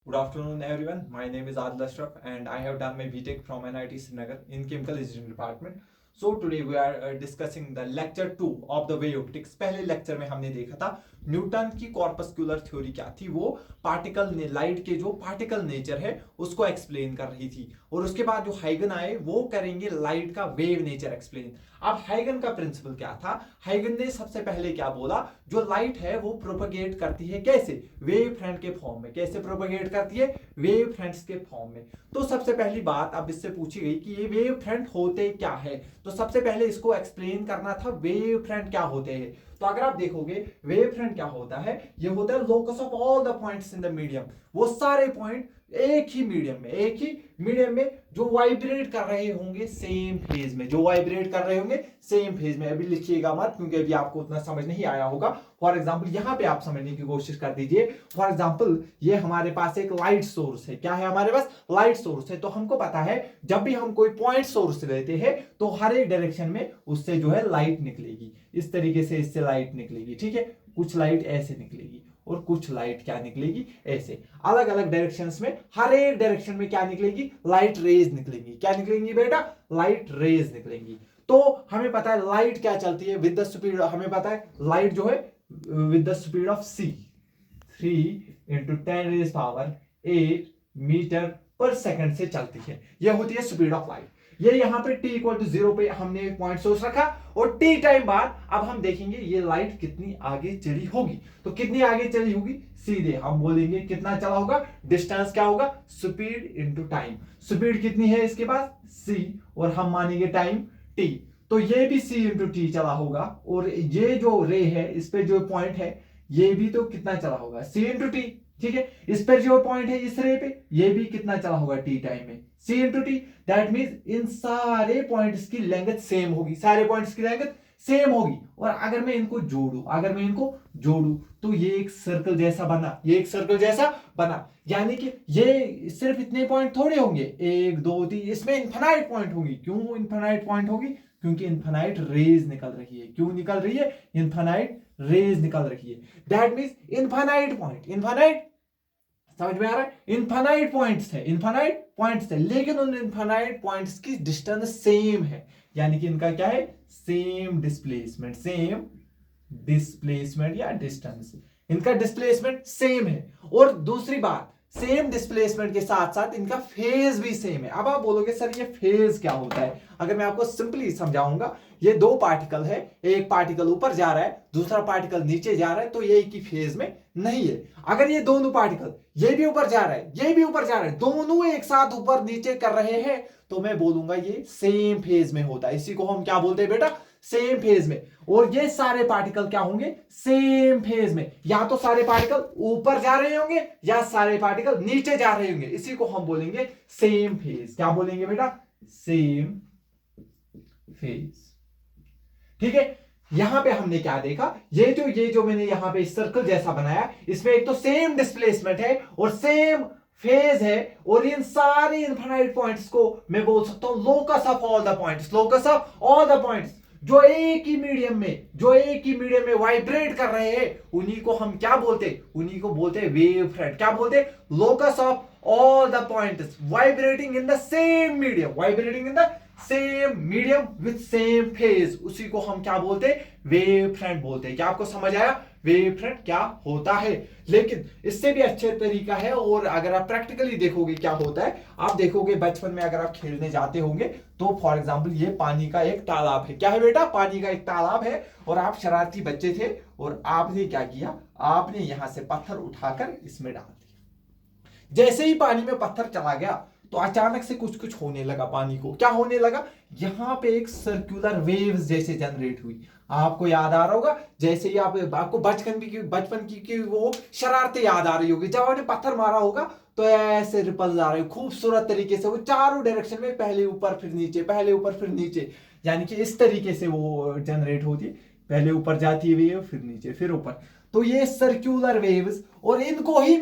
Good afternoon, everyone. My name is Adil Ashraf, and I have done my BTech from NIT Srinagar in Chemical Engineering Department. So today we are discussing the lecture 2 of the wave optics. पहले lecture में हमने देखा था Newton की corpuscular theory क्या थी। वो particle ने लाइट के जो पार्टिकल नेचर है उसको एक्सप्लेन कर रही थी, और उसके बाद जो हाइगन आए वो करेंगे लाइट का वेव नेचर एक्सप्लेन। अब हाइगन का प्रिंसिपल क्या था? हाइगन ने सबसे पहले क्या बोला, जो लाइट है वो प्रोपगेट करती है कैसे? वेव फ्रंट के फॉर्म में। कैसे प्रोपगेट करती है? वेव फ्रंट्स के फॉर्म में। तो सबसे पहली बात अब इससे पूछी गई कि ये वेव फ्रंट होते क्या है, तो सबसे पहले इसको एक्सप्लेन करना था वेव फ्रंट क्या होते हैं। तो अगर आप देखोगे वेव फ्रंट क्या होता है, ये होता है locus of all the points in the medium. वो सारे पॉइंट एक ही मीडियम में जो वाइब्रेट कर रहे होंगे सेम फेज में, जो वाइब्रेट कर रहे होंगे सेम फेज में। अभी लिखिएगा मत, क्योंकि अभी आपको उतना समझ नहीं आया होगा। फॉर एग्जाम्पल यहां पे आप समझने की कोशिश कर दीजिए। फॉर एग्जाम्पल ये हमारे पास एक लाइट सोर्स है। क्या है हमारे पास? लाइट सोर्स है। तो हमको पता है जब भी हम कोई पॉइंट सोर्स लेते हैं तो हर एक डायरेक्शन में उससे जो है लाइट निकलेगी। इस तरीके से इससे लाइट निकलेगी, ठीक है। कुछ लाइट ऐसे निकलेगी और कुछ लाइट क्या निकलेगी, ऐसे। अलग अलग डायरेक्शंस में, हर एक डायरेक्शन में क्या निकलेगी? लाइट रेज निकलेंगी। क्या निकलेंगी बेटा? लाइट रेज निकलेंगी। तो हमें पता है लाइट क्या चलती है विद द स्पीड, हमें पता है लाइट जो है with the speed of c 3 × 10⁻⁸ metre per second से चलती है। यह होती है स्पीड ऑफ लाइट। ये यहां पे t = 0 पे हमने एक पॉइंट सोर्स रखा, और t टाइम बाद अब हम देखेंगे ये लाइट कितनी आगे चली होगी। तो कितनी आगे चली होगी, सीधे हम बोलेंगे कितना चला होगा, डिस्टेंस क्या होगा, स्पीड इनटू टाइम। स्पीड कितनी है इसके पास, c, और हम मानेंगे टाइम t। तो ये भी c × t चला होगा, और ये जो रे है इस पे जो पॉइंट है ये भी तो कितना चला होगा, c × t, ठीक है। इस पर जो पॉइंट है इस रे पे ये भी कितना चला होगा t टाइम में, c × t। दैट मींस इन सारे पॉइंट्स की लेंथ सेम होगी, सारे पॉइंट्स की लेंथ सेम होगी। और अगर मैं इनको जोड़ू तो ये एक सर्कल जैसा बना, ये एक सर्कल जैसा बना। यानी कि ये सिर्फ इतने पॉइंट थोड़े होंगे, 1 2 3, इसमें इनफाइनाइट पॉइंट होंगी। क्यों इनफाइनाइट पॉइंट होगी? क्योंकि इनफाइनाइट रेज निकल रही है। क्यों निकल रही है? इनफाइनाइट रेज निकल रही है। That means infinite point, infinite, समझ में आ रहा है? इनफाइनाइट पॉइंट्स थे, लेकिन उन इनफाइनाइट पॉइंट्स की डिस्टेंस सेम है। यानी कि इनका क्या है, सेम डिस्प्लेसमेंट या डिस्टेंस, इनका डिस्प्लेसमेंट सेम है। और दूसरी बात, सेम डिस्प्लेसमेंट के साथ साथ इनका फेज भी सेम है। अब आप बोलोगे सर ये फेज क्या होता है? अगर मैं आपको सिंपली समझाऊंगा, ये दो पार्टिकल है, एक पार्टिकल ऊपर जा रहा है, दूसरा पार्टिकल नीचे जा रहा है, तो ये एक ही फेज में नहीं है। अगर ये दोनों पार्टिकल, ये भी ऊपर जा रहा है, ये भी ऊपर जा रहा है, दोनों एक साथ ऊपर नीचे कर रहे हैं, तो मैं बोलूंगा ये सेम फेज में होता है। इसी को हम क्या बोलते हैं बेटा, सेम फेज में। और ये सारे पार्टिकल क्या होंगे, सेम फेज में। या तो सारे पार्टिकल ऊपर जा रहे होंगे या सारे पार्टिकल नीचे जा रहे होंगे। इसी को हम बोलेंगे सेम फेज। क्या बोलेंगे बेटा? सेम फेज, ठीक है। यहां पे हमने क्या देखा, ये जो मैंने यहां पे सर्कल जैसा बनाया, इसमें एक तो सेम डिस्प्लेसमेंट है और सेम फेज है, और इन सारे इनफाइनाइट पॉइंट्स को मैं बोल सकता हूं locus of all the points, locus of all the points जो एक ही मीडियम में वाइब्रेट कर रहे हैं, उन्हीं को हम क्या बोलते, उन्हीं को बोलते हैं वेव फ्रंट। क्या बोलते? Locus of all the points vibrating in the same medium with same phase, उसी को हम क्या बोलते हैं, वेव फ्रंट बोलते हैं। क्या आपको समझ आया वेव फ्रंट क्या होता है? लेकिन इससे भी अच्छे तरीका है, और अगर आप प्रैक्टिकली देखोगे क्या होता है, आप देखोगे बचपन में अगर आप खेलने जाते होंगे तो फॉर एग्जांपल ये पानी का एक तालाब है। क्या है बेटा? पानी का एक तालाब है, और आप शरारती बच्चे थे, और आपने क्या किया, आपने यहां से पत्थर उठाकर इसमें डाल दिया। जैसे ही पानी में पत्थर चला गया तो अचानक से कुछ कुछ होने लगा, पानी को क्या होने लगा, यहां पे एक सर्कुलर वेव्स जैसे जनरेट हुई। आपको याद आ रहा होगा, जैसे ही आपको बचपन की वो शरारतें याद आ रही होगी। जब आपने पत्थर मारा होगा तो ऐसे रिपल्स आ रहे हो खूबसूरत तरीके से, वो चारों डायरेक्शन में, पहले ऊपर फिर नीचे, पहले ऊपर फिर नीचे, यानी कि इस तरीके से वो जनरेट होती है। पहले ऊपर जाती है वेव, फिर नीचे, फिर ऊपर। तो ये सर्कुलर वेव्स, और इनको ही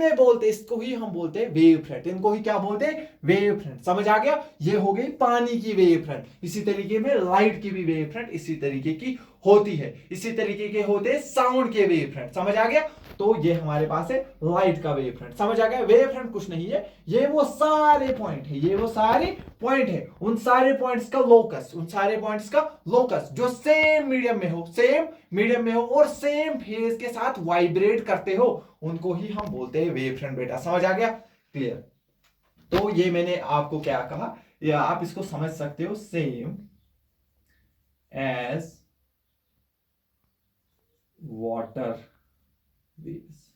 इसको ही हम बोलते हैं वेव फ्रंट। इनको ही क्या बोलते हैं, वेव फ्रंट। समझ आ गया? ये हो गई पानी की वेव फ्रंट। इसी तरीके में लाइट की भी वेव फ्रंट इसी तरीके की होती है। इसी तरीके के होते हैं साउंड के वेव फ्रंट, समझ आ गया। तो ये हमारे पास है लाइट का वेव फ्रंट, समझ आ गया। वेव फ्रंट कुछ नहीं है, ये वो सारे पॉइंट है, ये वो सारे पॉइंट है, उन सारे पॉइंट्स का लोकस, उन सारे पॉइंट्स का लोकस जो सेम मीडियम में हो, सेम मीडियम में हो और सेम फेज के साथ वाइब्रेट करते हो, उनको ही हम बोलते हैं वेव फ्रंट। बेटा समझ आ गया, क्लियर। तो ये मैंने आपको क्या कहा, या आप इसको समझ सकते हो सेम एज वाटर वेव्स।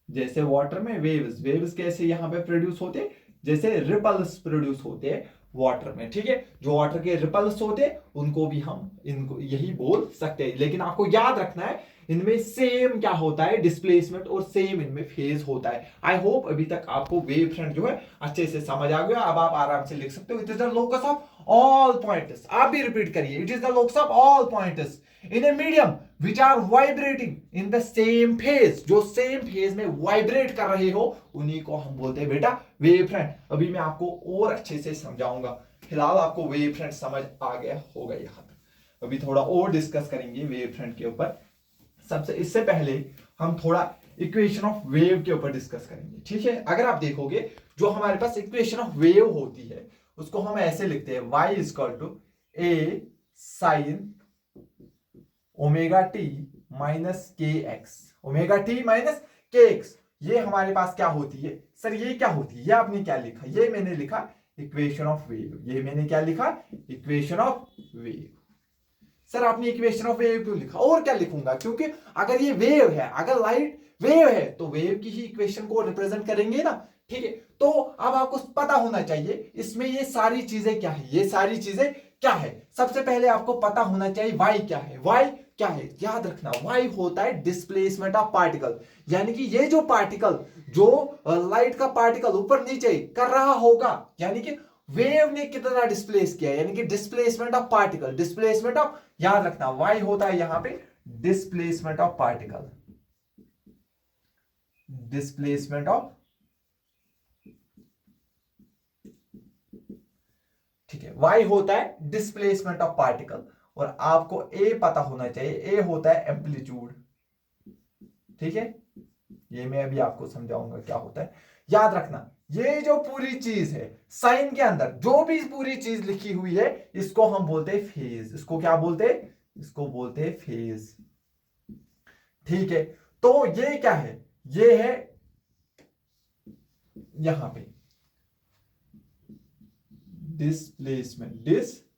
जैसे वाटर में वेव्स, वेव्स कैसे यहां पे प्रोड्यूस होते, जैसे रिपल्स प्रोड्यूस होते हैं वाटर में, ठीक है। जो वाटर के रिपल्स होते हैं उनको भी हम इनको यही बोल सकते हैं। लेकिन आपको याद रखना है इनमें सेम क्या होता है, डिस्प्लेसमेंट, और सेम इनमें फेज होता है। आई होप अभी तक आपको वेव फ्रंट जो है अच्छे से समझ आ गया। अब आप आराम से लिख सकते हो, it is the locus of all points. आप भी रिपीट करिए, it is the locus of all points in a medium which are vibrating in the same phase. जो सेम फेज में वाइब्रेट कर रहे हो उन्हीं को हम बोलते हैं बेटा वेव फ्रंट। अभी मैं आपको और अच्छे से समझाऊंगा, फिलहाल आपको वेव फ्रंट समझ आ गया होगा यहां तक। अभी थोड़ा और डिस्कस करेंगे वेव फ्रंट के ऊपर। सबसे इससे पहले हम थोड़ा इक्वेशन ऑफ वेव के ऊपर डिस्कस करेंगे, ठीक है। अगर आप देखोगे जो हमारे पास इक्वेशन ऑफ वेव होती है उसको हम ऐसे लिखते हैं, y equal to a sine omega t minus k x, omega t minus k x. ये हमारे पास क्या होती है सर, ये क्या होती है, ये आपने क्या लिखा, ये मैंने लिखा इक्वेशन ऑफ वेव, ये मैंने क्या लिखा, इक्वेशन ऑफ वेव। सर आपने इक्वेशन ऑफ वेव क्यों लिखा, और क्या लिखूंगा, क्योंकि अगर ये वेव है, अगर लाइट वेव है तो वेव की ही इक्वेशन को रिप्रेजेंट करेंगे ना, ठीक है। तो अब आपको पता होना चाहिए इसमें ये सारी चीजें क्या है, ये सारी चीजें क्या है। सबसे पहले आपको पता होना चाहिए y क्या है, y क्या है, याद रखना y होता है डिस्प्लेसमेंट ऑफ पार्टिकल। यानी कि ये जो पार्टिकल, जो लाइट का पार्टिकल ऊपर नीचे कर रहा होगा, यानी कि वेव ने कितना डिस्प्लेस किया, यानी कि displacement of particle, displacement of, याद रखना y होता है यहां पे displacement of particle, displacement of, ठीक है, y होता है डिस्प्लेसमेंट ऑफ पार्टिकल। और आपको a पता होना चाहिए, a होता है एम्पलीट्यूड, ठीक है। ये मैं अभी आपको समझाऊंगा क्या होता है। याद रखना ये जो पूरी चीज है साइन के अंदर, जो भी पूरी चीज लिखी हुई है इसको हम बोलते हैं फेज। इसको क्या बोलते हैं, इसको बोलते हैं फेज, ठीक है। तो ये क्या है, ये है यहां पे displacement, displacement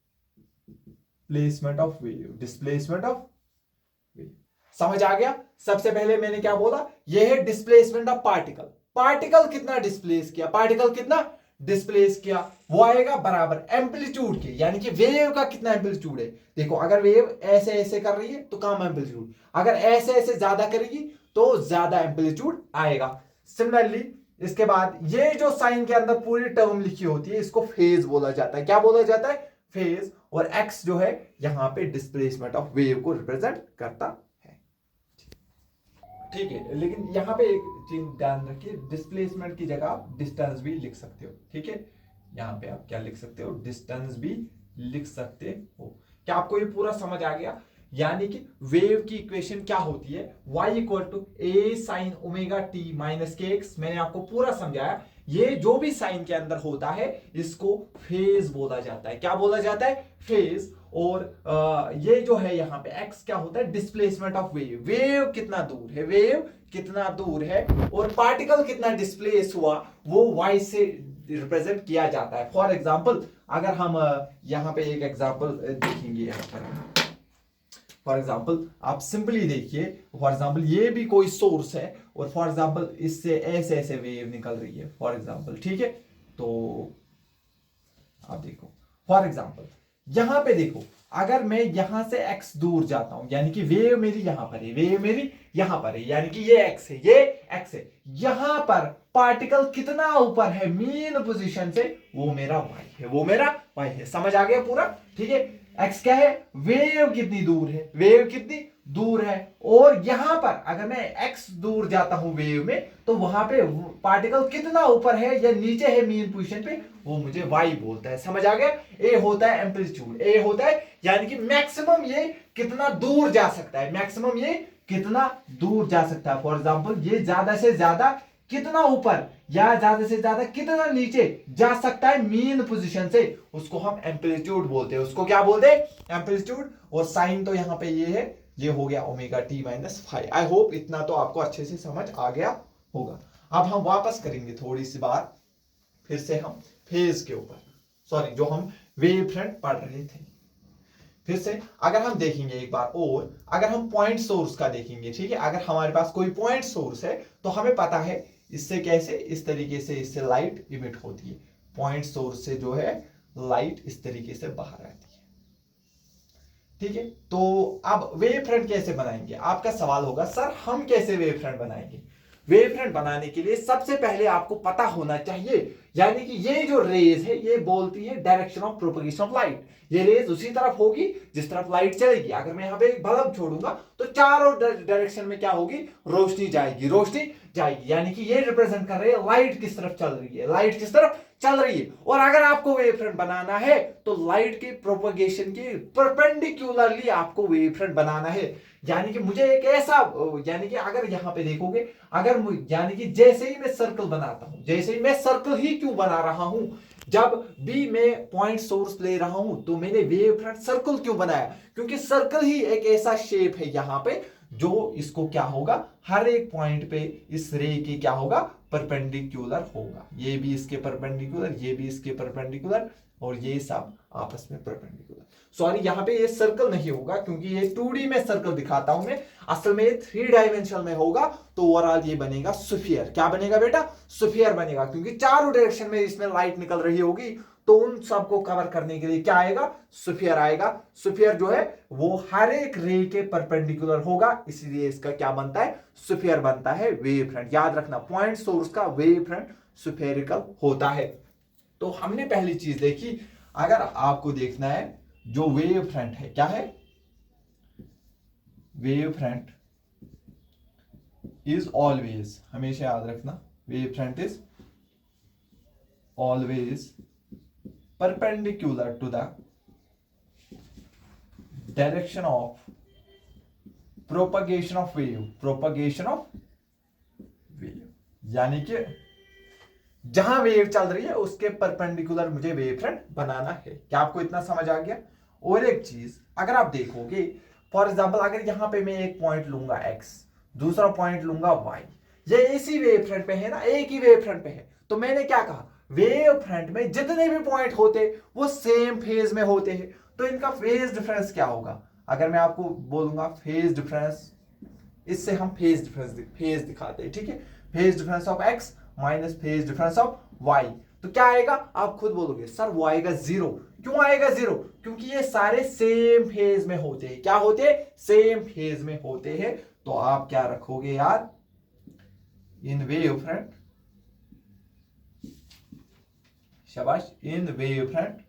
of wave, displacement of wave. समझ आ गया। सबसे पहले मैंने क्या बोला, ये है डिस्प्लेसमेंट ऑफ पार्टिकल। पार्टिकल कितना डिस्प्लेस किया, पार्टिकल कितना डिस्प्लेस किया, वो आएगा बराबर एम्पलीट्यूड के, यानी कि वेव का कितना एम्पलीट्यूड है। देखो अगर वेव ऐसे ऐसे कर रही है तो कम एम्पलीट्यूड, अगर ऐसे ऐसे ज्यादा करेगी तो ज्यादा एम्पलीट्यूड आएगा। सिमिलरली इसके बाद ये जो साइन के अंदर पूरी टर्म लिखी होती है इसको फेज बोला जाता है। क्या बोला जाता है, फेज। और एक्स जो है यहां पे डिस्प्लेसमेंट ऑफ वेव को रिप्रेजेंट करता है, ठीक है। लेकिन यहां पे एक चीज ध्यान रखिए, डिस्प्लेसमेंट की जगह आप डिस्टेंस भी लिख सकते हो, ठीक है। यहां पे आप क्या लिख सकते हो, डिस्टेंस भी लिख सकते हो। क्या आपको ये पूरा समझ आ गया। यानी कि वेव की इक्वेशन क्या होती है, y equal to a sine omega t minus k x. मैंने आपको पूरा समझाया। ये जो भी साइन के अंदर होता है इसको फेज बोला जाता है। क्या बोला जाता है, फेज। और ये जो है यहाँ पे x क्या होता है, डिस्प्लेसमेंट ऑफ वेव। वेव कितना दूर है, वेव कितना दूर है, और पार्टिकल कितना डिस्प्लेस हुआ वो y से रिप्रेजेंट किया जाता है। फॉर एग्जाम्पल अगर हम यहाँ पे एक एग्जाम्पल देखेंगे, यहाँ पर फॉर एग्जाम्पल आप सिंपली देखिए, फॉर एग्जाम्पल ये भी कोई सोर्स है और फॉर एग्जाम्पल इससे ऐसे ऐसे वेव निकल रही है फॉर एग्जाम्पल, ठीक है। तो आप देखो फॉर एग्जाम्पल यहां पे देखो, अगर मैं यहां से x दूर जाता हूं, यानी कि वेव मेरी यहां पर है, वेव मेरी यहां पर है, यानी कि ये x है, ये x है। यहां पर पार्टिकल कितना ऊपर है मीन पोजीशन से, वो मेरा y है, वो मेरा y है। समझ आ गया पूरा, ठीक है। x क्या है, वेव कितनी दूर है, वेव कितनी दूर है, और यहां पर अगर मैं x दूर जाता हूं वेव में, तो वहां पे पार्टिकल कितना ऊपर है या नीचे है मीन पोजीशन पे, वो मुझे y बोलता है। समझ आ गया? a होता है एम्पलीट्यूड, a होता है यानी कि मैक्सिमम ये कितना दूर जा सकता है, मैक्सिमम ये कितना दूर जा सकता है। फॉर एग्जाम्पल ये ज्यादा से ज्यादा कितना ऊपर या ज्यादा से ज्यादा कितना नीचे जा सकता है मीन पोजीशन से, उसको हम एम्पलीट्यूड बोलते हैं। उसको क्या बोलते हैं? एम्पलीट्यूड। और साइन तो यहां पे ये है, ये हो गया omega t minus five. I hope इतना तो आपको अच्छे से समझ आ गया होगा। अब हम वापस करेंगे थोड़ी सी बात, फिर से हम फेज के ऊपर, सॉरी जो हम वेव फ्रंट पढ़ रहे थे, फिर से अगर हम देखेंगे एक बार और, अगर हम पॉइंट सोर्स का देखेंगे, ठीक है, अगर हमारे पास कोई पॉइंट सोर्स है तो हमें पता है इससे कैसे, इस तरीके से इससे लाइट इमिट होती है। पॉइंट सोर्स से जो है लाइट इस तरीके से बाहर आती है, ठीक है। तो अब वेव फ्रंट कैसे बनाएंगे? आपका सवाल होगा सर हम कैसे वेव फ्रंट बनाएंगे? वेव फ्रंट बनाने के लिए सबसे पहले आपको पता होना चाहिए, यानी कि ये जो रेज है ये बोलती है direction of propagation of light. ये रेज उसी तरफ होगी जिस तरफ लाइट चलेगी। अगर मैं यहाँ पे एक बल्ब छोड़ूंगा तो चारों डायरेक्शन में क्या होगी? रोशनी जाएगी, रोशनी जाएगी। यानी कि ये रिप्रेजेंट कर रही है लाइट किस तरफ चल रही है, लाइट किस तरफ चल रही है। और अगर आपको वेव फ्रंट बनाना है तो लाइट के प्रोपगेशन के परपेंडिकुलरली आपको वेव फ्रंट बनाना है। यानी कि मुझे एक ऐसा, यानी कि अगर यहां पे देखोगे, अगर यानी कि जैसे ही मैं सर्कल बनाता हूं, जैसे ही मैं सर्कल ही क्यों बना रहा हूं, जब भी मैं पॉइंट सोर्स ले रहा हूं तो मैंने वेव फ्रंट सर्कल क्यों बनाया? क्योंकि सर्कल ही एक ऐसा शेप है यहां पे जो इसको क्या होगा, हर एक पॉइंट पे इस रे के क्या होगा? परपेंडिकुलर होगा। ये भी इसके परपेंडिकुलर, ये भी इसके परपेंडिकुलर, और ये सब आपस में परपेंडिकुलर। सॉरी यहां पे ये सर्कल नहीं होगा क्योंकि ये 2D में सर्कल दिखाता हूं मैं, असल में 3 डायमेंशनल में होगा। तो ओवरऑल ये बनेगा स्फीयर। क्या बनेगा बेटा? स्फीयर बनेगा, क्योंकि चारों डायरेक्शन में इसमें लाइट निकल रही होगी, तो उन सबको कवर करने के लिए क्या आएगा? स्फीयर आएगा। स्फीयर जो है वो हर एक रे के परपेंडिकुलर होगा, इसलिए इसका क्या बनता है? स्फीयर बनता है वेव फ्रंट। याद रखना पॉइंट सोर्स का वेव फ्रंट स्फेरिकल होता है। तो हमने पहली चीज देखी, अगर आपको देखना है जो वेव फ्रंट है, क्या है? वेव फ्रंट इज ऑलवेज, हमेशा याद रखना, wave front is always perpendicular to the direction of propagation of wave, propagation of wave, यानी कि जहां वेव चल रही है उसके परपेंडिकुलर मुझे वेव फ्रंट बनाना है। क्या आपको इतना समझ आ गया? और एक चीज अगर आप देखोगे, फॉर एग्जांपल अगर यहां पे मैं एक पॉइंट लूंगा x, दूसरा पॉइंट लूंगा y, ये इसी वेव फ्रंट पे है ना, एक ही वेव फ्रंट पे है, तो मैंने क्या कहा? वेव फ्रंट में जितने भी पॉइंट होते वो सेम फेज में होते हैं, तो इनका फेज डिफरेंस क्या होगा? अगर मैं आपको बोलूंगा फेज डिफरेंस, इससे हम फेज दिखाते हैं, ठीक है। Phase difference of x minus phase difference of y, तो क्या आएगा? आप खुद बोलोगे सर वो आएगा 0। क्यों आएगा 0? क्योंकि ये सारे सेम फेज में होते हैं। क्या होते हैं? सेम फेज में होते हैं। तो आप क्या रखोगे यार? इन वेव फ्रंट, शाबाश, in wave front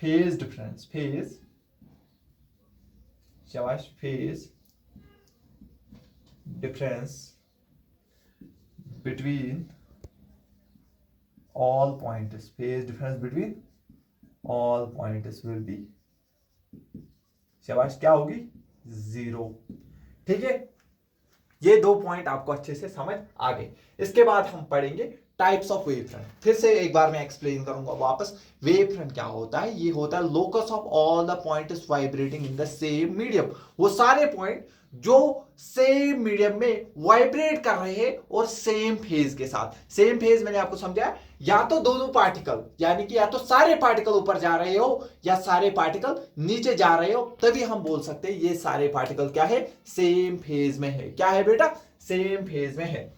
phase difference, phase, शाबाश, phase difference between all points, phase difference between all points will be, शाबाश, क्या होगी? 0। ठीक है, ये दो पॉइंट आपको अच्छे से समझ आ गए। इसके बाद हम पढ़ेंगे टाइप्स ऑफ वेव फ्रंट। फिर से एक बार मैं एक्सप्लेन करूंगा वापस। वेव फ्रंट क्या होता है? ये होता है locus of all the points vibrating in the same medium. वो सारे पॉइंट जो सेम मीडियम में वाइब्रेट कर रहे हैं और सेम फेज के साथ। सेम फेज मैंने आपको समझाया, या तो दोनों पार्टिकल, यानी कि या तो सारे पार्टिकल ऊपर जा रहे हो या सारे पार्टिकल नीचे जा रहे हो, तभी हम बोल सकते हैं ये सारे पार्टिकल क्या है? सेम फेज में है। क्या है बेटा? सेम फेज में है।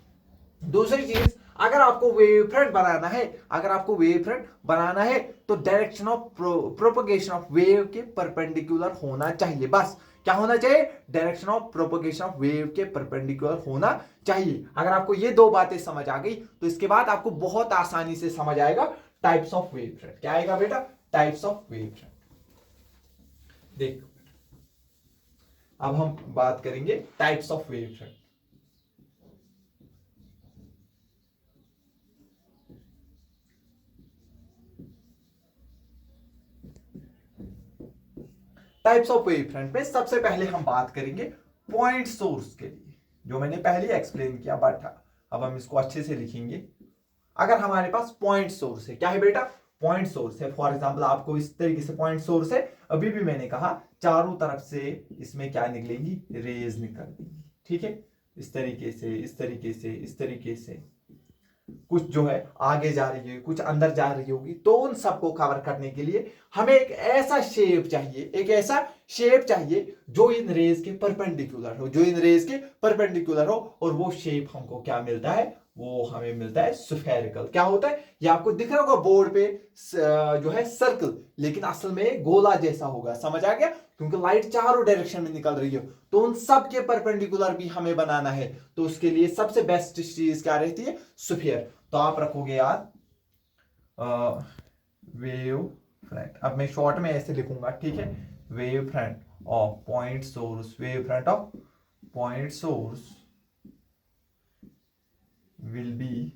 दूसरी चीज, अगर आपको वेव फ्रंट बनाना है, अगर आपको वेव फ्रंट बनाना है तो direction of propagation of wave के परपेंडिकुलर होना चाहिए। बस क्या होना चाहिए? Direction of propagation of wave के परपेंडिकुलर होना चाहिए। अगर आपको ये दो बातें समझ आ गई तो इसके बाद आपको बहुत आसानी से समझ आएगा टाइप्स ऑफ वेव फ्रंट। क्या आएगा बेटा? Types of wave front. देखो अब हम बात करेंगे types of wave front. Types of wave front में सबसे पहले हम बात करेंगे पॉइंट सोर्स के लिए, जो मैंने पहले एक्सप्लेन किया, बट अब हम इसको अच्छे से लिखेंगे। अगर हमारे पास पॉइंट सोर्स है, क्या है बेटा, पॉइंट सोर्स है। फॉर एग्जांपल आपको इस तरीके से पॉइंट सोर्स है, अभी भी मैंने कहा चारों तरफ से इसमें क्या निकलेंगी, रेज निकलेंगी, ठीक है, इस तरीके से, इस तरीके से, इस तरीके से, कुछ जो है आगे जा रही है, कुछ अंदर जा रही होगी। तो उन सबको कवर करने के लिए हमें एक ऐसा शेप चाहिए, एक ऐसा शेप चाहिए जो इन रेज के परपेंडिकुलर हो, जो इन रेज के परपेंडिकुलर हो। और वो शेप हमको क्या मिलता है, वो हमें मिलता है स्फेरिकल। क्या होता है, ये आपको दिख रहा होगा बोर्ड पे जो है सर्कल, लेकिन असल में गोला जैसा होगा, समझ आ गया, क्योंकि लाइट चारों डायरेक्शन में निकल रही हो, तो उन सब के परपेंडिकुलर भी हमें बनाना है। तो उसके लिए सबसे बेस्ट चीज क्या रहती है, स्फीयर। तो आप रखोगे याद वेव फ्रंट। अब मैं शॉर्ट में ऐसे लिखूंगा, ठीक है, wave front of point source, wave front of point source will be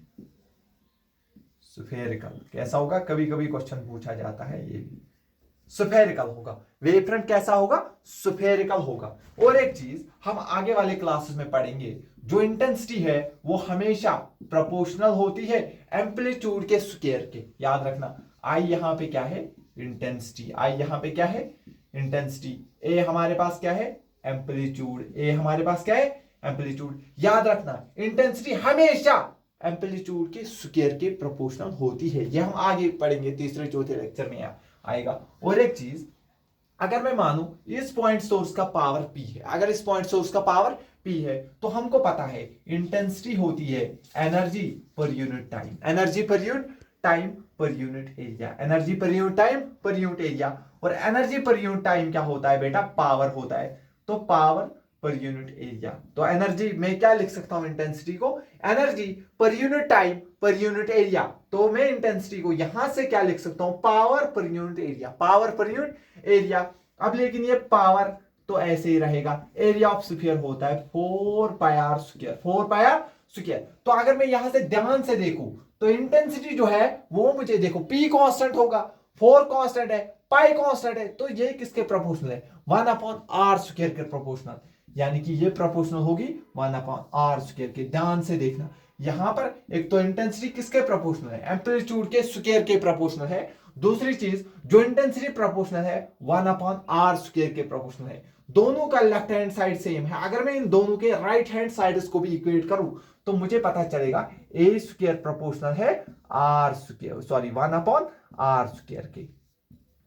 spherical. कैसा होगा, कभी कभी क्वेश्चन पूछा जाता है, ये भी स्फेरिकल होगा। वेव फ्रंट कैसा होगा, स्फेरिकल होगा। और एक चीज हम आगे वाले क्लासेस में पढ़ेंगे, जो इंटेंसिटी है वो हमेशा प्रोपोर्शनल होती है एम्पलीट्यूड के स्क्वायर के। याद रखना, आई यहां पे क्या है, इंटेंसिटी, आई यहां पे क्या है, इंटेंसिटी, ए हमारे पास क्या है, एम्पलीट्यूड, ए हमारे पास क्या है, एम्पलीट्यूड। याद रखना, इंटेंसिटी हमेशा एम्पलीट्यूड के स्क्वायर के प्रोपोर्शनल होती है। ये हम आगे पढ़ेंगे, तीसरे चौथे लेक्चर में आएगा। और एक चीज, अगर मैं मानूं इस पॉइंट सोर्स का पावर P है, अगर इस पॉइंट सोर्स का पावर P है, तो हमको पता है इंटेंसिटी होती है energy per unit time, energy per unit time per unit area, energy per unit time per unit area. और एनर्जी पर यूनिट टाइम क्या होता है बेटा, पावर होता है। तो पावर पर यूनिट एरिया, तो एनर्जी में क्या लिख सकता हूं, इंटेंसिटी को energy per unit time per unit area. तो मैं इंटेंसिटी को यहां से क्या लिख सकता हूं, power per unit area, power per unit area. अब लेकिन ये पावर तो ऐसे ही रहेगा, एरिया ऑफ स्फीयर होता है 4 pi r square, 4 pi r square. तो अगर मैं यहां से ध्यान से देखूं, तो इंटेंसिटी जो है वो मुझे देखो, P कांस्टेंट होगा, 4 कांस्टेंट है, पाई कांस्टेंट है, तो ये किसके प्रोपोर्शनल है, 1/r स्क्वायर के प्रोपोर्शनल। यानी कि ये प्रोपोर्शनल होगी 1/r स्क्वायर के। ध्यान से देखना, यहां पर एक तो इंटेंसिटी किसके प्रोपोर्शनल है, एम्पलीट्यूड के स्क्वायर के प्रोपोर्शनल है। दूसरी चीज, जो इंटेंसिटी प्रोपोर्शनल है 1/r स्क्वायर के प्रोपोर्शनल है। दोनों का लेफ्ट हैंड साइड सेम है। अगर मैं इन दोनों के राइट हैंड साइड को भी इक्वेट करूं, तो मुझे पता चलेगा ए स्क्वायर प्रोपोर्शनल है r square, sorry 1/r square के,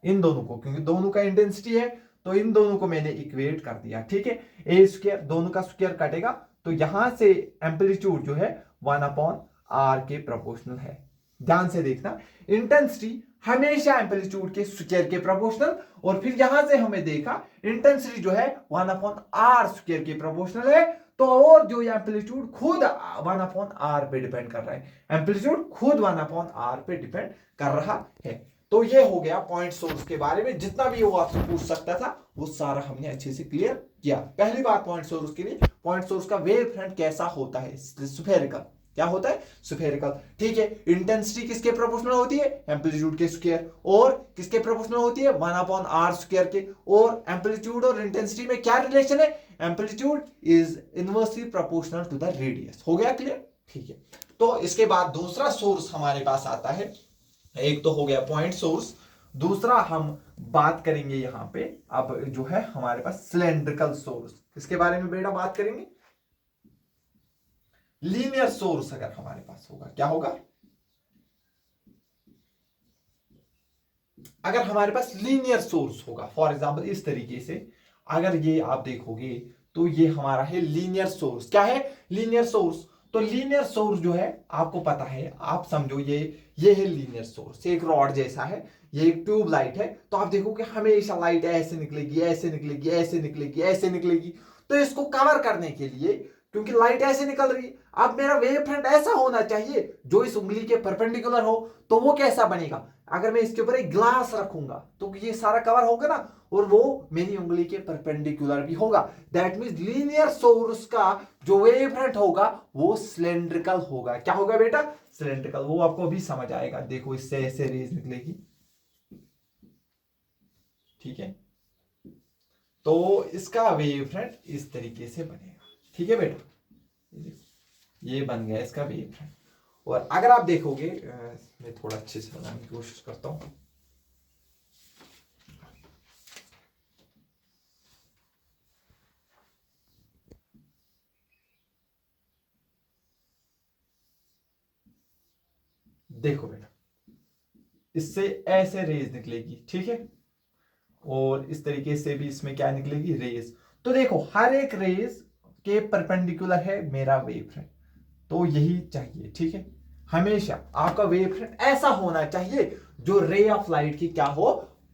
इन दोनों को, क्योंकि दोनों का इंटेंसिटी है, तो इन दोनों को मैंने इक्वेट कर दिया, ठीक है। ए स्क्वायर, दोनों का स्क्वायर कटेगा, तो यहां से एम्पलीट्यूड जो है 1/r के प्रोपोर्शनल है। ध्यान से देखना, इंटेंसिटी हमेशा एम्पलीट्यूड के स्क्वायर के प्रोपोर्शनल, और फिर यहां से हमें देखा इंटेंसिटी जो है 1/r स्क्वायर के प्रोपोर्शनल है। तो और जो एम्पलीट्यूड खुद 1/r पे डिपेंड कर रहा है, एम्पलीट्यूड खुद 1/r पे डिपेंड कर रहा है। तो ये हो गया पॉइंट सोर्स के बारे में, जितना भी वो आपसे पूछ सकता था वो सारा हमने अच्छे से क्लियर किया। पहली बात पॉइंट सोर्स के लिए, पॉइंट सोर्स का वेव फ्रंट कैसा होता है, स्फेरिकल। क्या होता है, स्फेरिकल, ठीक है। इंटेंसिटी किसके प्रोपोर्शनल होती है, एम्पलीट्यूड के स्क्वायर, और किसके प्रोपोर्शनल होती है, 1/r स्क्वायर के। और एम्पलीट्यूड और इंटेंसिटी में क्या रिलेशन है, amplitude is inversely proportional to the radius. हो गया क्लियर, ठीक है। तो इसके बाद दूसरा सोर्स हमारे पास आता है, एक तो हो गया पॉइंट सोर्स, दूसरा हम बात करेंगे यहां पे अब जो है हमारे पास सिलेंड्रिकल सोर्स। किसके बारे में बेटा बात करेंगे, लीनियर सोर्स अगर हमारे पास होगा, क्या होगा, अगर हमारे पास लीनियर सोर्स होगा, फॉर एग्जांपल इस तरीके से, अगर ये आप देखोगे तो ये हमारा है लीनियर सोर्स। क्या है, लीनियर सोर्स। तो लीनियर सोर्स जो है आपको पता है, आप समझो ये है लीनियर सोर्स, एक रॉड जैसा है, ये एक ट्यूब लाइट है। तो आप देखोगे हमेशा लाइट ऐसे निकलेगी, ऐसे निकलेगी, ऐसे निकलेगी, ऐसे निकलेगी। तो इसको कवर करने के लिए, क्योंकि लाइट ऐसे निकल रही है, अब मेरा वेव फ्रंट ऐसा होना चाहिए जो इस उंगली के परपेंडिकुलर हो। तो वो कैसा बनेगा, अगर मैं इसके ऊपर एक ग्लास रखूंगा तो ये सारा कवर होगा ना, और वो मेरी उंगली के परपेंडिकुलर भी होगा। दैट मींस लीनियर सोर्स का जो वेव फ्रंट होगा वो सिलेंड्रिकल होगा। क्या होगा बेटा, सिलेंड्रिकल। वो आपको अभी समझ आएगा, देखो इससे ऐसे रेज निकलेगी, ठीक है। तो इसका वेव फ्रंट इस तरीके से बनेगा, ठीक है बेटा। ये बन गया इसका वेव फ्रंट। और अगर आप देखोगे, मैं थोड़ा अच्छे से बनाने की कोशिश करता हूं। देखो बेटा, इससे ऐसे रेज निकलेगी, ठीक है, और इस तरीके से भी इसमें क्या निकलेगी, रेज। तो देखो हर एक रेज के परपेंडिकुलर है मेरा वेव फ्रंट, तो यही चाहिए, ठीक है। हमेशा आपका वेव फ्रंट ऐसा होना चाहिए जो रे ऑफ लाइट की क्या हो,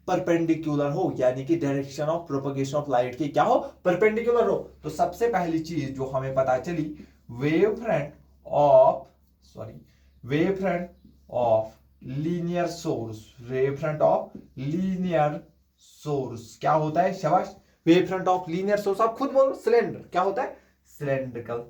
परपेंडिकुलर हो, यानी कि direction of propagation of light की क्या हो, परपेंडिकुलर हो। तो सबसे पहली चीज जो हमें पता चली, wave front of wave front of linear source, wave front of linear source क्या होता है, शाबाश। Wave front of linear source, आप खुद बोलो, सिलेंडर क्या होता है, सिलेंड्रिकल।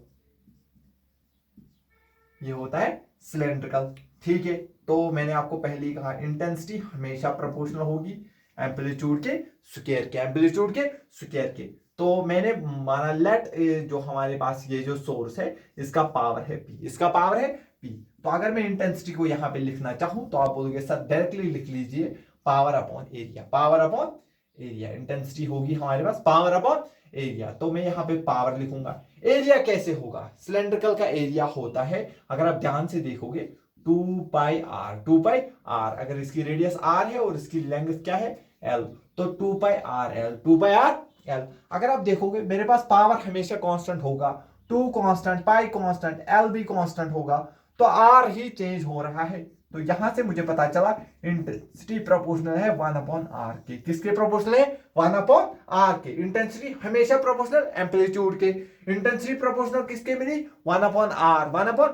ये होता है सिलेंड्रिकल, ठीक है। तो मैंने आपको पहले ही कहा, इंटेंसिटी हमेशा प्रोपोर्शनल होगी एम्पलीट्यूड के स्क्वायर के, एम्पलीट्यूड के स्क्वायर के। तो मैंने माना लेट जो हमारे पास ये जो सोर्स है इसका पावर है P, इसका पावर है P। तो अगर मैं इंटेंसिटी को यहां पे लिखना चाहूं तो आप बोलोगे सर डायरेक्टली लिख लीजिए power upon area, power upon area. Intensity होगी हमारे पास पावर अपॉन एरिया, तो मैं यहां पे पावर लिखूंगा। एरिया कैसे होगा, सिलेंड्रिकल का एरिया होता है, अगर आप ध्यान से देखोगे, 2πr, 2πr। अगर इसकी रेडियस r है और इसकी लेंथ क्या है, l, तो 2πrl, 2πrl। अगर आप देखोगे मेरे पास पावर हमेशा कांस्टेंट होगा, 2 कांस्टेंट, पाई कांस्टेंट, l भी कांस्टेंट होगा, तो r ही चेंज हो रहा है। तो यहां से मुझे पता चला इंटेंसिटी प्रोपोर्शनल है 1/r के। किसके प्रोपोर्शनल है, 1/r के। इंटेंसिटी हमेशा प्रोपोर्शनल एम्पलीट्यूड के। इंटेंसिटी प्रोपोर्शनल किसके मिली, 1/r, 1/।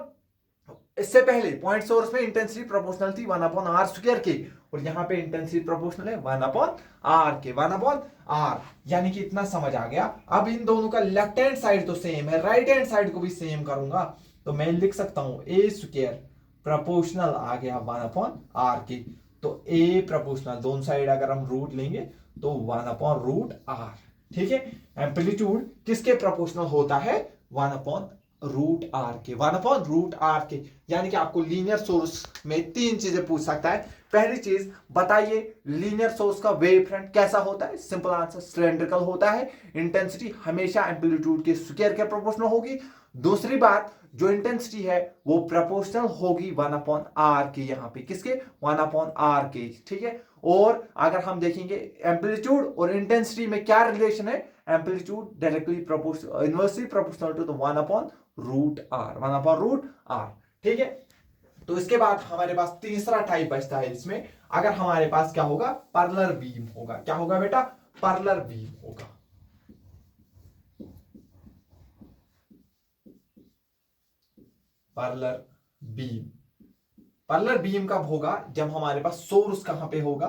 इससे पहले पॉइंट सोर्स में इंटेंसिटी प्रोपोर्शनल थी 1/r स्क्वायर के, और यहां पे इंटेंसिटी प्रोपोर्शनल है 1/r के, 1/r। यानी कि इतना समझ आ गया। अब इन दोनों का लेफ्ट हैंड साइड तो सेम है, राइट हैंड साइड को भी सेम करूंगा, तो मैं लिख सकता हूं a स्क्वायर प्रोपोर्शनल आ गया 1/r के। तो a प्रोपोर्शनल, दोनों साइड अगर हम रूट लेंगे तो 1/√r, ठीक है। एम्पलीट्यूड किसके प्रोपोर्शनल होता है, 1/√r के, 1/√r के। यानी कि आपको लीनियर सोर्स में 3 चीजें पूछ सकता है। पहली चीज बताइए, लीनियर सोर्स का वेव फ्रंट कैसा होता है, सिंपल आंसर सिलेंड्रिकल होता है। इंटेंसिटी हमेशा एम्पलीट्यूड के स्क्वायर के प्रोपोर्शनल होगी। दूसरी बात, जो इंटेंसिटी है वो प्रोपोर्शनल होगी 1/r के, यहां पे किसके, 1/r के, ठीक है। और अगर हम देखेंगे एम्पलीट्यूड और इंटेंसिटी में क्या रिलेशन है, amplitude directly proportional, inversely proportional to the 1/√r, 1/√r, ठीक है। तो इसके बाद हमारे पास तीसरा टाइप बचता है इसमें, अगर हमारे पास क्या होगा, पैरेलल बीम होगा। क्या होगा बेटा, पैरेलल बीम होगा। पैरेलल बीम, पैरेलल बीम कब होगा, जब हमारे पास सोर्स कहां पे होगा,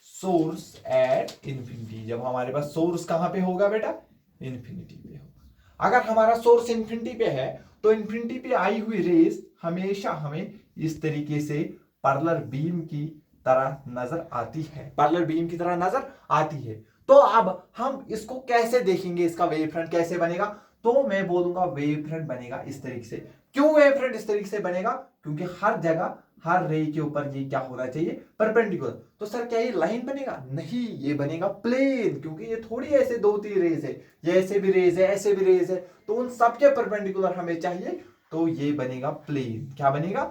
सोर्स एट इंफिनिटी। जब हमारे पास सोर्स कहां पे होगा बेटा, इंफिनिटी पे होगा। अगर हमारा सोर्स इंफिनिटी पे है तो इंफिनिटी पे आई हुई रेज हमेशा हमें इस तरीके से पैरेलल बीम की तरह नजर आती है, पैरेलल बीम की तरह नजर आती है। तो अब हम इसको कैसे देखेंगे, इसका वेव फ्रंट कैसे बनेगा, तो मैं बोलूंगा वेव फ्रंट बनेगा इस तरीके से। क्यों वेव फ्रंट इस तरीके से बनेगा, क्योंकि हर जगह हर रे के ऊपर ये क्या होना चाहिए, परपेंडिकुलर। तो सर क्या ये लाइन बनेगा, नहीं, ये बनेगा प्लेन, क्योंकि ये थोड़ी ऐसे 2-3 रेज है, ये ऐसे भी रेज है, ऐसे भी रेज है, तो उन सबके परपेंडिकुलर हमें चाहिए, तो ये बनेगा प्लेन। क्या बनेगा,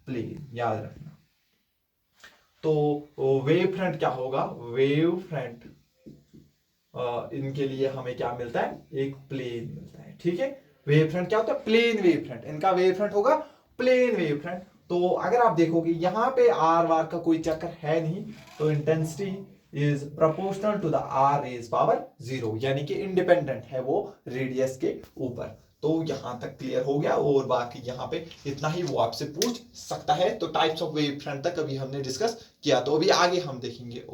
प्लेन, याद रखना। तो वेव फ्रंट क्या होगा, वेव फ्रंट इनके लिए हमें क्या मिलता है, एक प्लेन मिलता है, ठीक है। वेव फ्रंट क्या होता है, प्लेन वेव फ्रंट। इनका वेव फ्रंट होगा प्लेन वेव फ्रंट। तो अगर आप देखोगे यहां पे आर वार का कोई चक्कर है नहीं, तो intensity is proportional to the r raise power 0, यानी कि इंडिपेंडेंट है वो रेडियस के ऊपर। तो यहाँ तक क्लियर हो गया, और बाकी यहाँ पे इतना ही वो आपसे पूछ सकता है। तो टाइप्स ऑफ वेव फ्रंट तक अभी हमने डिस्कस किया, तो अभी आगे हम देखेंगे।